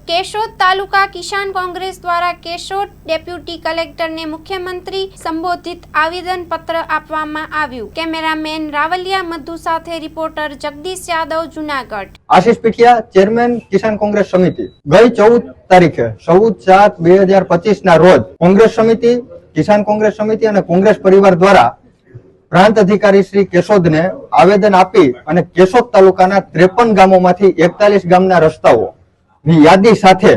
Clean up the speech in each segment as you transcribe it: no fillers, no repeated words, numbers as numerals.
કેશોદ તાલુકા કિસાન કોંગ્રેસ દ્વારા કેશોદ ડેપ્યુટી કલેક્ટરને મુખ્યમંત્રી સંબોધિત આવેદનપત્ર આપવામાં આવ્યું। કેમેરામેન રાવલિયા મધુ સાથે રિપોર્ટર જગદીશ યાદવ, જુનાગઢ। આશીષ પીઠિયા, ચેરમેન કિસાન કોંગ્રેસ સમિતિ। ગઈ 14 તારીખે 14/7/2025 ના રોજ કોંગ્રેસ સમિતિ, કિસાન કોંગ્રેસ સમિતિ અને કોંગ્રેસ પરિવાર દ્વારા પ્રાંત અધિકારી શ્રી કેશોદને આવેદન આપી અને કેશોદ તાલુકાના 53 ગામોમાંથી 41 ગામના રસ્તાઓ ની યાદી સાથે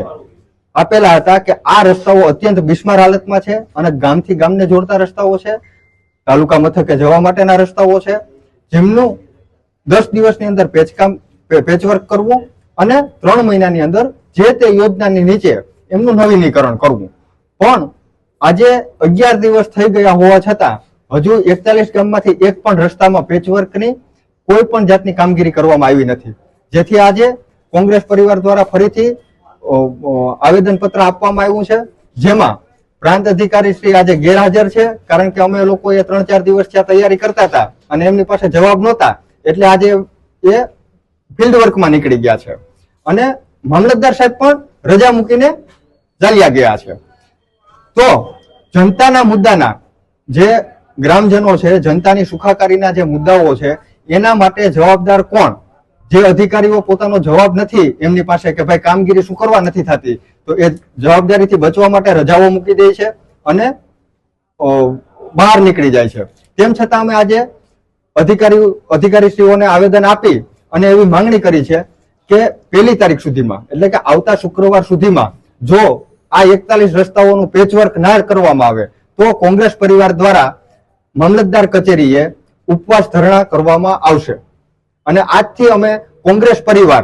આપેલા હતા કે આ રસ્તાઓ અત્યંત બિસ્માર હાલતમાં છે અને ગામથી ગામને જોડતા રસ્તાઓ છે, તાલુકા મથકે જવા માટેના રસ્તાઓ છે, જેમનું 10 દિવસની અંદર પેચવર્ક કરવું અને 3 મહિનાની અંદર જે તે યોજનાની નીચે એમનું નવીનીકરણ કરવું। પણ આજે 11 દિવસ થઈ ગયા હોવા છતાં હજુ 41 ગામમાંથી એક પણ રસ્તામાં પેચવર્કની કોઈ પણ જાતની કામગીરી કરવામાં આવી નથી, જેથી આજે કોંગ્રેસ પરિવાર દ્વારા ફરીથી આવેદનપત્ર આપવામાં આવ્યું છે, જેમાં પ્રાંત અધિકારી શ્રી આજે ગેરહાજર છે, કારણ કે અમે લોકોએ 3-4 દિવસ ત્યાં તૈયારી કરતા હતા અને એમની પાસે જવાબ નહોતા, એટલે આજે એ ફિલ્ડ વર્કમાં નીકળી ગયા છે અને મામલતદાર સાહેબ પણ રજા મૂકીને ચાલ્યા ગયા છે। તો જનતાના મુદ્દાના જે ગ્રામજનો છે, જનતાની સુખાકારીના જે મુદ્દાઓ છે, એના માટે જવાબદાર કોણ? જે અધિકારીઓ પોતાનો જવાબ નથી એમની પાસે કે ભાઈ કામગીરી શું કરવા નથી થતી, તો એ જવાબદારીથી બચવા માટે રજાઓ મૂકી દે છે અને બહાર નીકળી જાય છે। તેમ છતાં અમે આજે અધિકારીશ્રીઓને આવેદન આપી અને એવી માંગણી કરી છે કે 1 તારીખ સુધીમાં, એટલે કે આવતા શુક્રવાર સુધીમાં જો આ 41 રસ્તાઓનું પેચવર્ક ના કરવામાં આવે તો કોંગ્રેસ પરિવાર દ્વારા મામલતદાર કચેરીએ ઉપવાસ ધરણા કરવામાં આવશે અને આજથી અમે કોંગ્રેસ પરિવાર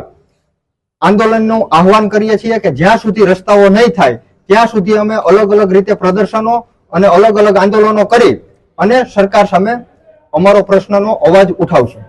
આંદોલનનું આહવાન કરીએ છીએ કે જ્યાં સુધી રસ્તાઓ નહીં થાય ત્યાં સુધી અમે અલગ અલગ રીતે પ્રદર્શનો અને અલગ અલગ આંદોલનો કરી અને સરકાર સામે અમારો પ્રશ્નનો અવાજ ઉઠાવશું।